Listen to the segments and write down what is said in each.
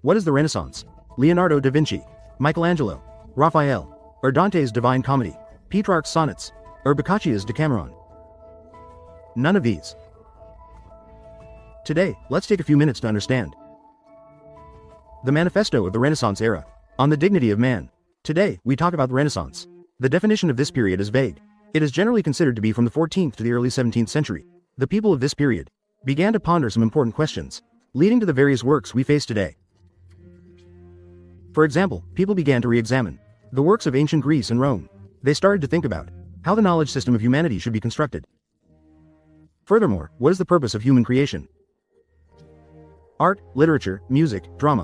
What is the Renaissance? Leonardo da Vinci, Michelangelo, Raphael, or Dante's Divine Comedy, Petrarch's Sonnets, or Boccaccio's Decameron? None of these. Today, let's take a few minutes to understand the manifesto of the Renaissance era, on the dignity of man. Today, we talk about the Renaissance. The definition of this period is vague. It is generally considered to be from the 14th to the early 17th century. The people of this period began to ponder some important questions, leading to the various works we face today. For example, people began to re-examine the works of ancient Greece and Rome. They started to think about how the knowledge system of humanity should be constructed. Furthermore, what is the purpose of human creation? Art, literature, music, drama.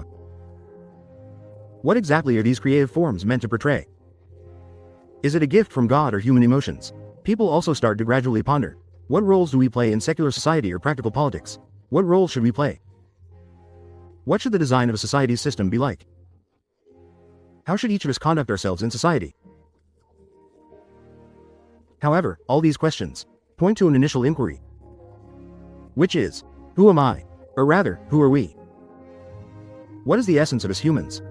What exactly are these creative forms meant to portray? Is it a gift from God or human emotions? People also start to gradually ponder, what roles do we play in secular society or practical politics? What role should we play? What should the design of a society's system be like? How should each of us conduct ourselves in society? However, all these questions point to an initial inquiry, which is, who am I? Or rather, who are we? What is the essence of us humans?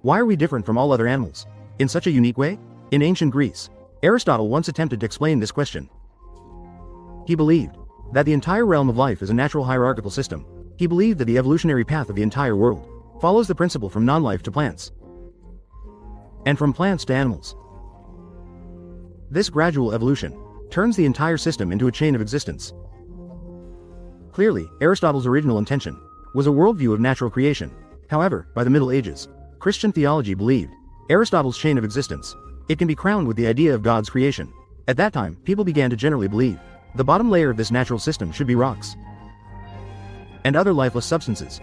Why are we different from all other animals in such a unique way? In ancient Greece, Aristotle once attempted to explain this question. He believed that the entire realm of life is a natural hierarchical system. He believed that the evolutionary path of the entire world follows the principle from non-life to plants, and from plants to animals. This gradual evolution turns the entire system into a chain of existence. Clearly, Aristotle's original intention was a worldview of natural creation. However, by the Middle Ages, Christian theology believed Aristotle's chain of existence. It can be crowned with the idea of God's creation. At that time, people began to generally believe the bottom layer of this natural system should be rocks and other lifeless substances.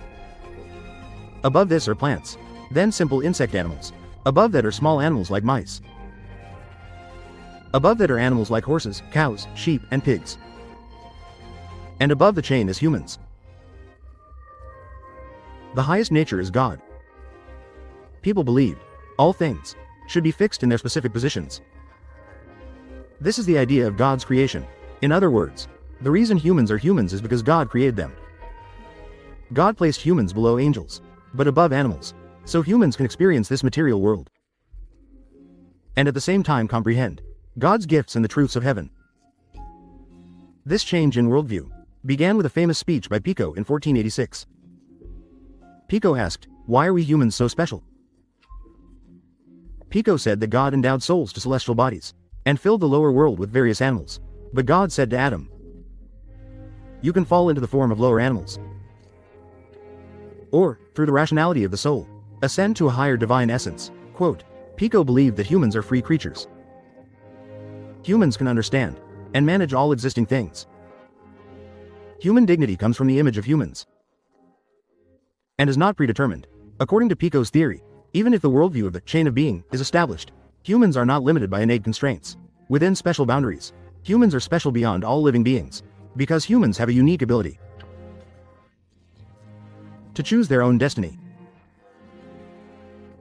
Above this are plants, then simple insect animals. Above that are small animals like mice. Above that are animals like horses, cows, sheep, and pigs. And above the chain is humans. The highest nature is God. People believed all things should be fixed in their specific positions. This is the idea of God's creation. In other words, the reason humans are humans is because God created them. God placed humans below angels, but above animals, so humans can experience this material world, and at the same time comprehend God's gifts and the truths of heaven. This change in worldview began with a famous speech by Pico in 1486. Pico asked, "Why are we humans so special?" Pico said that God endowed souls to celestial bodies and filled the lower world with various animals. But God said to Adam, "You can fall into the form of lower animals, or, through the rationality of the soul, ascend to a higher divine essence." Quote, Pico believed that humans are free creatures. Humans can understand and manage all existing things. Human dignity comes from the image of humans and is not predetermined. According to Pico's theory, even if the worldview of the chain of being is established, humans are not limited by innate constraints. Within special boundaries, humans are special beyond all living beings, because humans have a unique ability to choose their own destiny.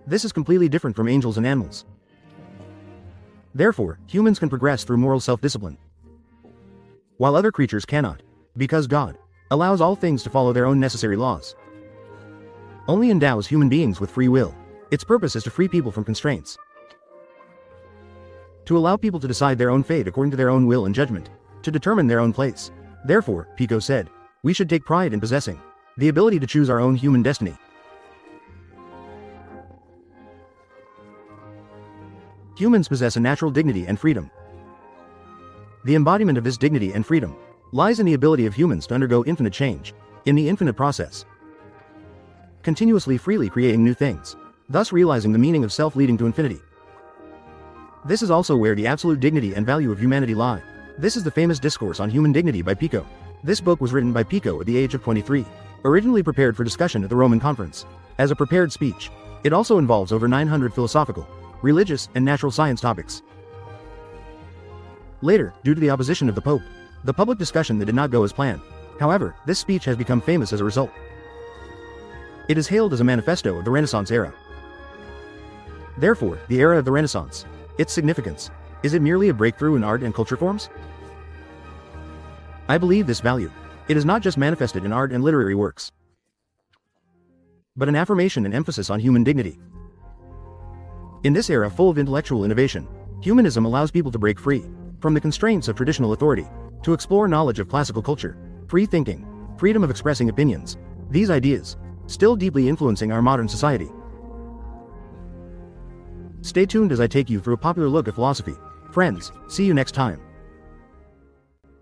This is completely different from angels and animals. Therefore, humans can progress through moral self-discipline, while other creatures cannot, because God allows all things to follow their own necessary laws. Only endows human beings with free will. Its purpose is to free people from constraints, to allow people to decide their own fate according to their own will and judgment, to determine their own place. Therefore, Pico said, we should take pride in possessing the ability to choose our own human destiny. Humans possess a natural dignity and freedom. The embodiment of this dignity and freedom lies in the ability of humans to undergo infinite change, in the infinite process, continuously freely creating new things, thus realizing the meaning of self leading to infinity. This is also where the absolute dignity and value of humanity lie. This is the famous Discourse on Human Dignity by Pico. This book was written by Pico at the age of 23, originally prepared for discussion at the Roman Conference. As a prepared speech, it also involves over 900 philosophical, religious, and natural science topics. Later, due to the opposition of the Pope, the public discussion that did not go as planned. However, this speech has become famous as a result. It is hailed as a manifesto of the Renaissance era. Therefore, the era of the Renaissance. Its significance. Is it merely a breakthrough in art and culture forms? I believe this value. It is not just manifested in art and literary works. but an affirmation and emphasis on human dignity. In this era full of intellectual innovation, humanism allows people to break free from the constraints of traditional authority, to explore knowledge of classical culture, free thinking, freedom of expressing opinions. These ideas, still deeply influencing our modern society. Stay tuned as I take you through a popular look at philosophy. Friends, see you next time.